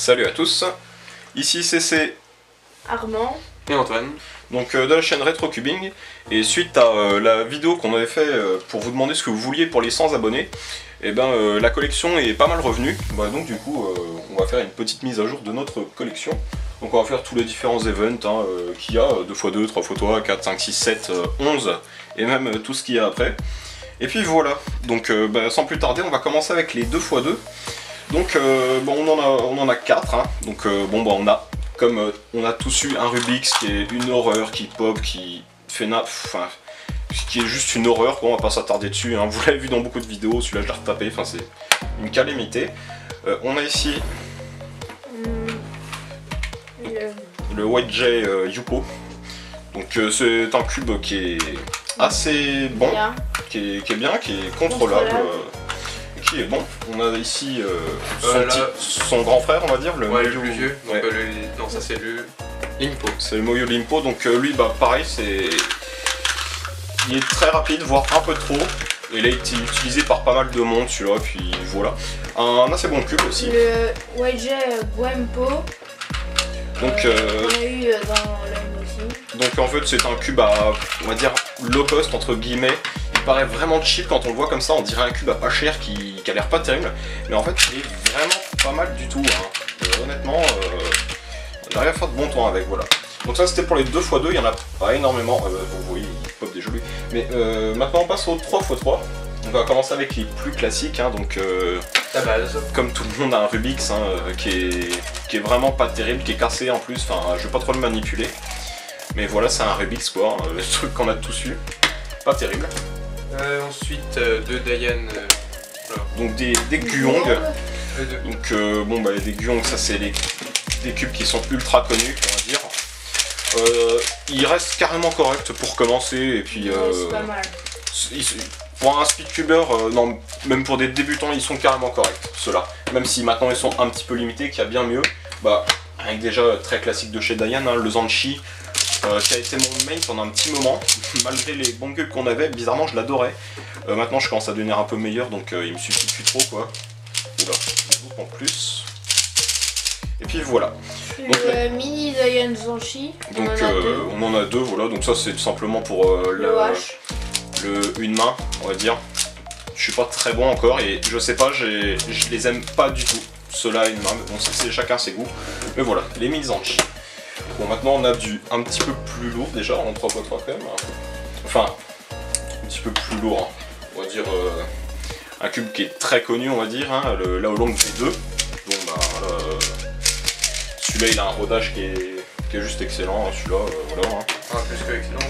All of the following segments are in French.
Salut à tous, ici CC, Armand et Antoine. Donc de la chaîne RetroCubing, et suite à la vidéo qu'on avait fait pour vous demander ce que vous vouliez pour les 100 abonnés, et ben la collection est pas mal revenue, donc du coup on va faire une petite mise à jour de notre collection. Donc on va faire tous les différents events qu'il y a, 2x2, 3x3, 4, 5, 6, 7, 11, et même tout ce qu'il y a après. Et puis voilà, donc sans plus tarder on va commencer avec les 2x2. Donc on en a 4, hein. Donc on a, comme on a tous eu un Rubik's qui est une horreur, qui pop, qui fait qui est juste une horreur, on va pas s'attarder dessus, hein. Vous l'avez vu dans beaucoup de vidéos, celui-là je l'ai retapé, c'est une calamité. On a ici le YJ Yupo. Donc c'est un cube qui est assez bon, qui est bien, qui est contrôlable. Qui est bon. On a ici son grand frère, on va dire, le plus vieux. Donc, non, ça c'est le Limpo. C'est le Moyo Limpo, donc lui, pareil, il est très rapide, voire un peu trop. Et il a été utilisé par pas mal de monde, celui-là, puis voilà. Un assez bon cube aussi. Le YJ Guempo. Donc, on a eu dans l'œil aussi. Donc en fait, c'est un cube à, on va dire, low cost, entre guillemets. Il paraît vraiment cheap quand on le voit comme ça, on dirait un cube à pas cher qui a l'air pas terrible, mais en fait il est vraiment pas mal du tout, hein. Honnêtement, il arrive à faire de bons temps avec, voilà. Donc ça c'était pour les 2x2, il y en a pas énormément, vous voyez, il pop des jolis. Mais maintenant on passe aux 3x3, on va commencer avec les plus classiques, hein. Donc la base. Comme tout le monde a un Rubik's, hein, qui est vraiment pas terrible, qui est cassé en plus, je vais pas trop le manipuler. Mais voilà, c'est un Rubik's quoi, le truc qu'on a tous eu, pas terrible. Ensuite, deux Dayan. Donc des Guong. Donc des Guong, ça c'est des cubes qui sont ultra connus, on va dire. Ils restent carrément corrects pour commencer, et puis c'est pas mal. Pour un speedcuber, non, même pour des débutants, ils sont carrément corrects, ceux-là. Même si maintenant ils sont un petit peu limités, qu'il y a bien mieux. Avec déjà très classique de chez Dayan, hein, le Zanchi. Qui a été mon main pendant un petit moment, malgré les bons cubes qu'on avait, bizarrement je l'adorais. Maintenant je commence à devenir un peu meilleur, donc il me suffit plus trop quoi. Oula, je boucle en plus. Et puis voilà. Donc, le mini Dayan Zanchi. Donc on en a deux, voilà, donc ça c'est tout simplement pour une main, on va dire. Je suis pas très bon encore et je sais pas, je les aime pas du tout. Ceux-là une main, mais bon c'est chacun ses goûts. Mais voilà, les mini Zanchi. Bon, maintenant on a du un petit peu plus lourd déjà en 3x3 quand même. Enfin, un petit peu plus lourd, hein. On va dire un cube qui est très connu, on va dire, hein, le Laolong V2. Donc celui-là il a un rodage qui est juste excellent, hein, celui-là, voilà. Hein. Ah, plus que excellent,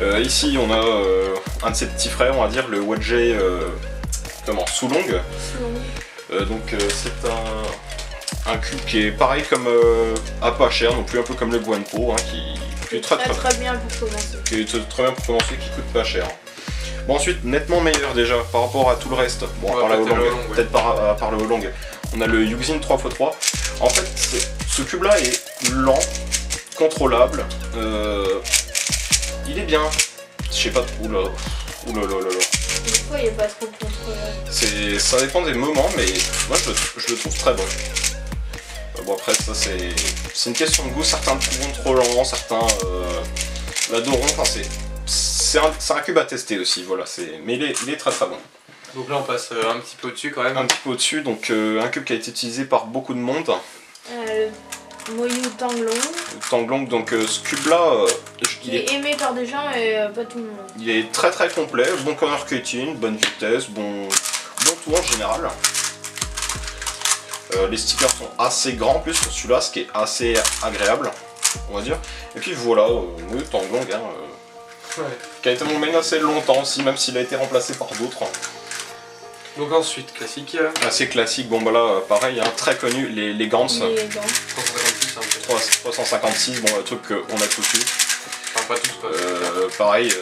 ouais. Ici on a un de ses petits frères, on va dire, le YJ Sulong. Donc c'est un cube qui est pareil comme à pas cher, non plus un peu comme le Guempo, hein, qui est très bien pour commencer. Qui est très bien pour commencer, qui coûte pas cher. Bon, ensuite, nettement meilleur déjà par rapport à tout le reste. Bon, à part le Holong, peut-être à part le Holong. On a le Yuxin 3x3. En fait, ce cube là est lent, contrôlable. Il est bien. Je sais pas trop. Oula. Pourquoi il est pas trop contrôlable? Ça dépend des moments, mais moi je le trouve très bon. Bon après ça c'est une question de goût, certains le trouvent trop lent, certains l'adoreront, c'est un cube à tester aussi, voilà, mais il est très très bon. Donc là on passe un petit peu au-dessus quand même. Un petit peu au-dessus, donc un cube qui a été utilisé par beaucoup de monde. Moyu Tanglong. Tanglong, donc ce cube là, il est aimé par des gens et pas tout le monde. Il est très très complet, bon corner cutting, bonne vitesse, bon tour en général. Les stickers sont assez grands en plus sur celui-là, ce qui est assez agréable, on va dire. Et puis voilà, le Tanglong, hein, qui a été mon main assez longtemps aussi, même s'il a été remplacé par d'autres. Donc ensuite, classique. Assez classique, bon là, pareil, hein, très connu, les Gants. 356, hein, 356, bon, un truc qu'on a tous eu. Enfin, pas tous, quoi. Pareil,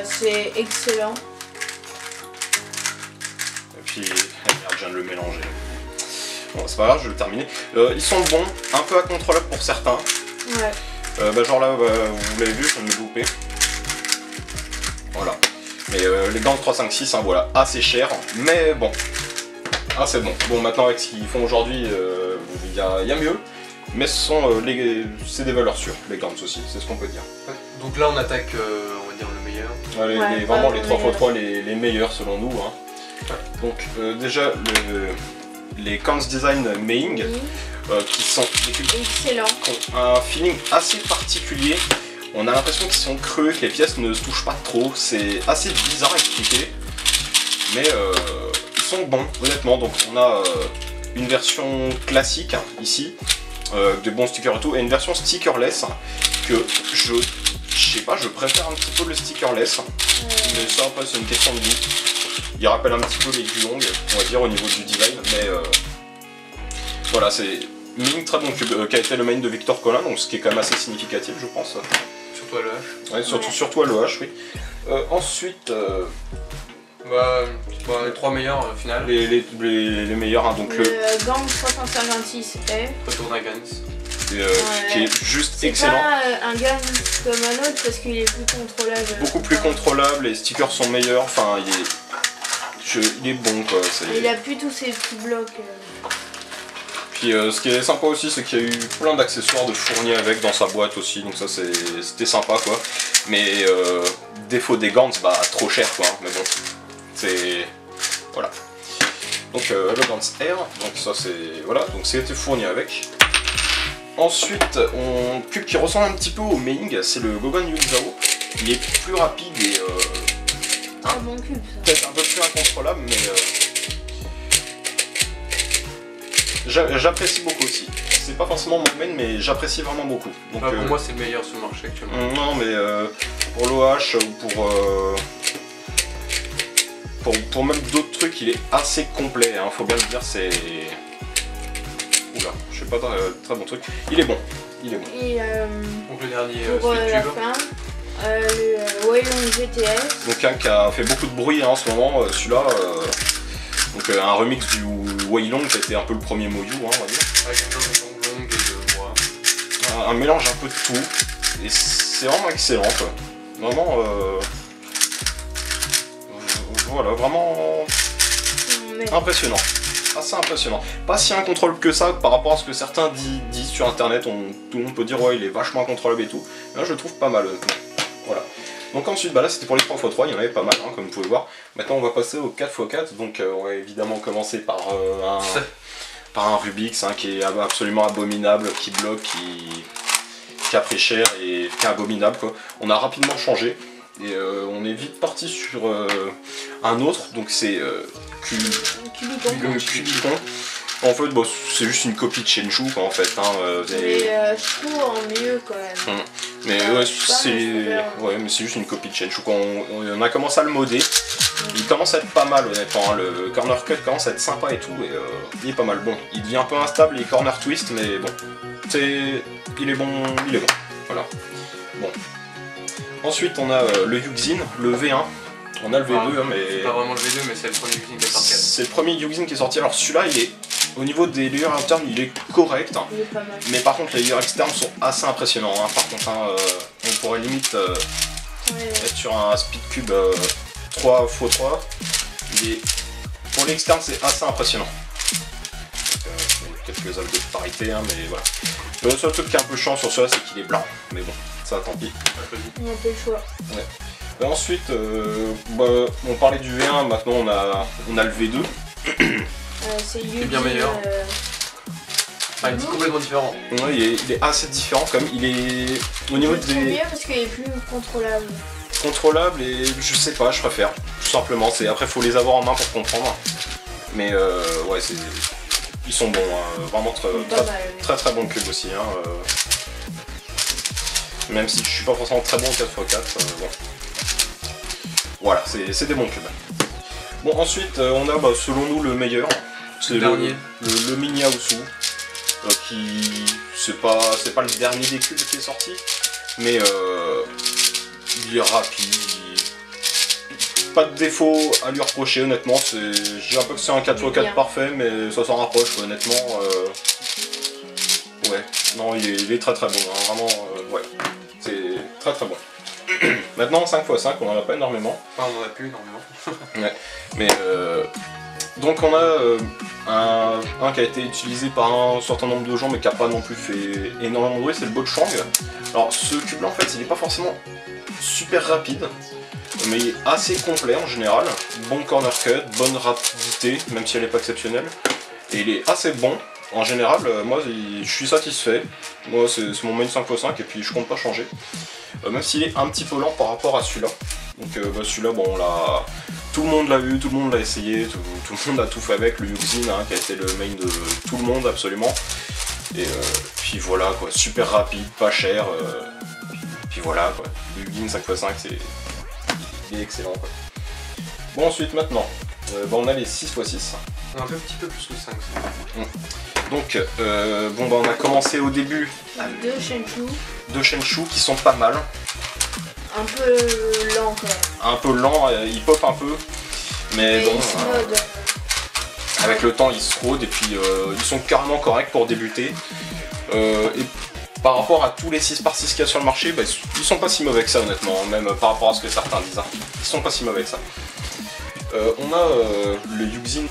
c'est excellent. Et puis, merde, je viens de le mélanger. Bon, c'est pas grave, je vais le terminer. Ils sont bons, un peu incontrôlables pour certains. Ouais. Genre là, vous l'avez vu, je viens de me louper. Voilà. Mais les gants 356, hein, voilà, assez cher, mais bon, Ah c'est bon. Bon maintenant avec ce qu'ils font aujourd'hui, il y a mieux. Mais c'est des valeurs sûres, les Gantz aussi, c'est ce qu'on peut dire. Ouais. Donc là on attaque, on va dire le meilleur. Ouais, vraiment les 3x3 les meilleurs selon nous. Hein. Ouais. Donc déjà les Gantz Design Mehing, qui sont excellents, qui ont un feeling assez particulier. On a l'impression qu'ils sont creux, que les pièces ne se touchent pas trop. C'est assez bizarre à expliquer. Mais ils sont bons, honnêtement. Donc on a une version classique ici, de bons stickers et tout, et une version stickerless que je sais pas, je préfère un petit peu le stickerless. Mais ça après c'est une question de goût. Il rappelle un petit peu les Guilong, on va dire, au niveau du design. Mais voilà, c'est Mehing, très bon cube, qui a été le main de Victor Colin, donc ce qui est quand même assez significatif je pense. Surtout à l'EH. Ouais, surtout à l'EH, oui. Ensuite... les 3 meilleurs au final. Les meilleurs, hein, donc le Gantz 356F. Retour d'un Gantz. Qui est juste excellent. C'est pas un Gantz comme un autre parce qu'il est plus contrôlable. Beaucoup plus contrôlable, les stickers sont meilleurs, enfin il est bon quoi. Il a plus tous ces petits blocs. Puis ce qui est sympa aussi, c'est qu'il y a eu plein d'accessoires de fournis avec dans sa boîte aussi, donc ça c'était sympa quoi. Mais défaut des Gantz, bah trop cher quoi, mais bon. C'est... voilà. Donc le Gantz Air, donc ça c'est... voilà, donc c'était fourni avec. Ensuite, cube qui ressemble un petit peu au Mehing, c'est le Gogon Yuzao. Il est plus rapide et... un bon cube ça. Peut-être un peu plus incontrôlable, mais... j'apprécie beaucoup aussi. C'est pas forcément mon main, mais j'apprécie vraiment beaucoup. Donc, pour moi c'est le meilleur sur le marché actuellement. Non, mais pour l'OH ou pour même d'autres trucs, il est assez complet, hein, faut bien le dire, c'est... Oula, je sais pas, très bon truc. Il est bon, il est bon. Et donc le dernier pour la Speedcube. fin, le Wailong GTS. Donc un qui a fait beaucoup de bruit hein, en ce moment, celui-là. Donc un remix du Wailong qui a été un peu le premier Moyu, hein, on va dire. Avec un long et de moi. Un mélange un peu de tout, et c'est vraiment excellent quoi. Vraiment... voilà, vraiment impressionnant, assez impressionnant. Pas si incontrôlable que ça par rapport à ce que certains disent sur internet, tout le monde peut dire ouais il est vachement incontrôlable et tout. Là je le trouve pas mal honnêtement. Voilà. Donc ensuite bah là c'était pour les 3x3, il y en avait pas mal hein, comme vous pouvez voir. Maintenant on va passer au 4x4, donc on va évidemment commencer par un Rubix hein, qui est absolument abominable, qui bloque, qui a pris cher et qui est abominable quoi. On a rapidement changé. Et on est vite parti sur un autre, donc c'est Cubicon. En fait, bon, c'est juste une copie de Shenchu quoi, en fait. Hein, mais je trouve en mieux quand même. Mais ouais, c'est juste une copie de Shenchu. On a commencé à le modder. Il commence à être pas mal honnêtement. Hein. Le corner cut commence à être sympa et tout. Et il est pas mal. Bon, il devient un peu instable les corner twist, mais bon, il est bon. Voilà. Bon. Ensuite on a le Yuxin, le V1, on a le V2 hein, mais... C'est pas vraiment le V2 mais c'est le premier Yuxin qui est sorti. C'est le premier Yuxin qui est sorti, alors celui-là il est, au niveau des layers internes il est correct, hein. Il est pas mal. Mais par contre les layers externes sont assez impressionnants, hein. Par contre hein, on pourrait limite être sur un Speedcube 3x3, pour l'externe c'est assez impressionnant. Quelques algues de parité, hein, mais voilà. Le seul truc qui est un peu chiant sur celui-là c'est qu'il est blanc, mais bon. Ça, tant pis. On n'a pas le choix. Ouais. Ensuite, on parlait du V1, maintenant on a le V2. C'est bien meilleur. Il est complètement différent. Ouais, il est assez différent comme il est au niveau des... mieux parce qu'il est plus contrôlable. Contrôlable et je sais pas, je préfère. Tout simplement, après faut les avoir en main pour comprendre. Mais ouais, ils sont bons, hein. Vraiment très bons cubes aussi. Hein. Même si je suis pas forcément très bon en 4x4, bon. Voilà, c'est des bons cubes. Bon, ensuite, on a selon nous le meilleur. C'est le Mini Aosu. Qui. C'est pas le dernier des cubes qui est sorti. Mais il est rapide. Pas de défaut à lui reprocher, honnêtement. Je dirais pas que c'est un 4x4 parfait, mais ça s'en rapproche, honnêtement. Ouais, non, il est très bon. Hein, vraiment, ouais. C'est très bon. Maintenant 5x5 on en a pas énormément. Enfin on en a plus énormément. Ouais. Mais Donc on a un qui a été utilisé par un certain nombre de gens mais qui n'a pas non plus fait énormément de bruit, c'est le Bochang. Alors ce cube là en fait il n'est pas forcément super rapide, mais il est assez complet en général. Bon corner cut, bonne rapidité, même si elle n'est pas exceptionnelle. Et il est assez bon. En général, moi je suis satisfait. Moi c'est mon main 5x5 et puis je compte pas changer. Même s'il est un petit peu lent par rapport à celui-là. Donc celui-là, bon, tout le monde l'a vu, tout le monde l'a essayé, tout le monde a tout fait avec, le Yuxin hein, qui a été le main de tout le monde absolument. Et puis voilà quoi, super rapide, pas cher. Puis voilà quoi, le Yuxin 5x5 il est excellent quoi. Bon ensuite maintenant, on a les 6x6. Un petit peu plus que 5. Donc on a commencé au début avec deux Shenshu qui sont pas mal. Un peu lent quand même. Un peu lent, il pop un peu. Mais bon, avec le temps ils se rodent et puis ils sont carrément corrects pour débuter. Et par rapport à tous les 6x6 qu'il y a sur le marché, ils sont pas si mauvais que ça honnêtement, même par rapport à ce que certains disent. Hein. Ils sont pas si mauvais que ça. On a le Yuxin.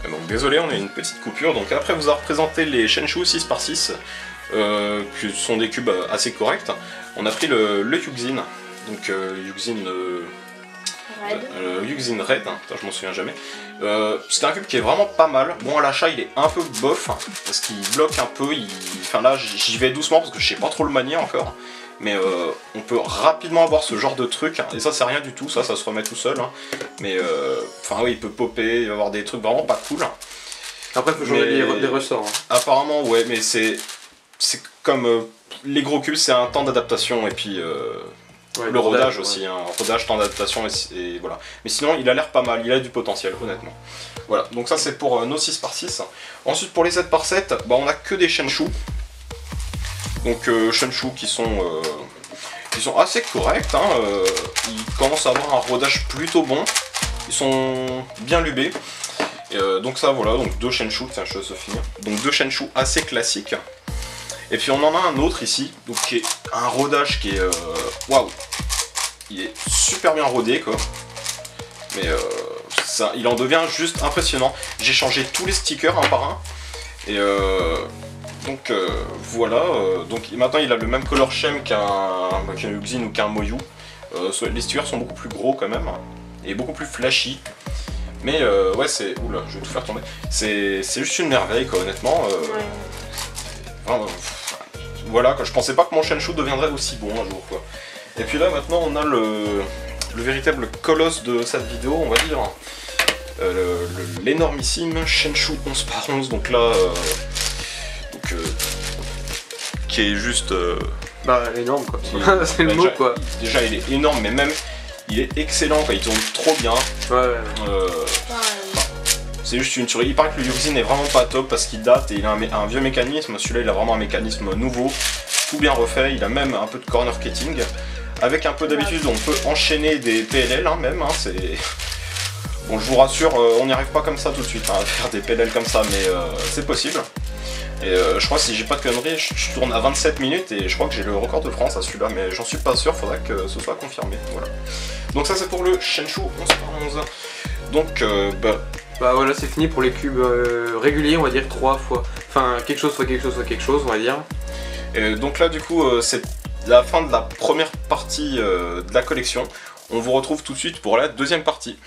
Donc désolé, on a une petite coupure. Donc après vous a représenté les Shenshu 6x6, qui sont des cubes assez corrects. On a pris le Yuxin, donc Yuxin Red, hein, putain, je m'en souviens jamais. C'est un cube qui est vraiment pas mal. Bon à l'achat il est un peu bof, hein, parce qu'il bloque un peu, enfin là j'y vais doucement parce que je sais pas trop le manier encore. Mais on peut rapidement avoir ce genre de truc, hein, et ça c'est rien du tout, ça se remet tout seul. Hein. Mais enfin oui, il peut popper, il va y avoir des trucs vraiment pas cool. Après il faut changer des ressorts. Hein. Apparemment ouais, mais c'est comme les gros cubes, c'est un temps d'adaptation et puis ouais, le rodage aussi, ouais. Hein, rodage, temps d'adaptation et voilà. Mais sinon il a l'air pas mal, il a du potentiel honnêtement. Voilà, donc ça c'est pour nos 6x6. Ensuite pour les 7x7, on a que des Shenshu. Donc Shenshu qui sont assez corrects, hein, ils commencent à avoir un rodage plutôt bon, ils sont bien lubés. Donc ça voilà, donc deux Shenshu, tiens je vais se finir. Donc deux Shenshu assez classiques. Et puis on en a un autre ici, donc qui est un rodage qui est waouh, il est super bien rodé quoi. Mais ça, il en devient juste impressionnant. J'ai changé tous les stickers un par un. Et donc voilà, donc maintenant il a le même color scheme qu'un Yuxin ou qu'un Moyu. Les stickers sont beaucoup plus gros quand même et beaucoup plus flashy. Mais ouais c'est... Oula, je vais tout faire tomber. C'est juste une merveille quoi honnêtement. Vraiment, voilà quoi, je pensais pas que mon Shenshu deviendrait aussi bon un jour quoi. Et puis là maintenant on a le véritable colosse de cette vidéo on va dire. L'énormissime Shenshu 11x11, donc là... qui est juste... énorme quoi, c'est le mot quoi. Déjà il est énorme mais même il est excellent quoi, il tourne trop bien. C'est juste une tuerie. Il paraît que le Yuxin est vraiment pas top parce qu'il date et il a un vieux mécanisme. Celui-là il a vraiment un mécanisme nouveau, tout bien refait, il a même un peu de corner cutting. Avec un peu d'habitude on peut enchaîner des PLL hein, même, hein, c'est... Bon je vous rassure, on n'y arrive pas comme ça tout de suite, hein, à faire des PLL comme ça, mais c'est possible. Et je crois, si j'ai pas de conneries, je tourne à 27 minutes et je crois que j'ai le record de France à celui-là, mais j'en suis pas sûr, faudra que ce soit confirmé. Voilà. Donc ça c'est pour le Shenshu 11x11. Donc voilà, c'est fini pour les cubes réguliers, on va dire 3 fois. Enfin, quelque chose soit quelque chose soit quelque chose, on va dire. Et donc là du coup c'est la fin de la première partie de la collection. On vous retrouve tout de suite pour la deuxième partie.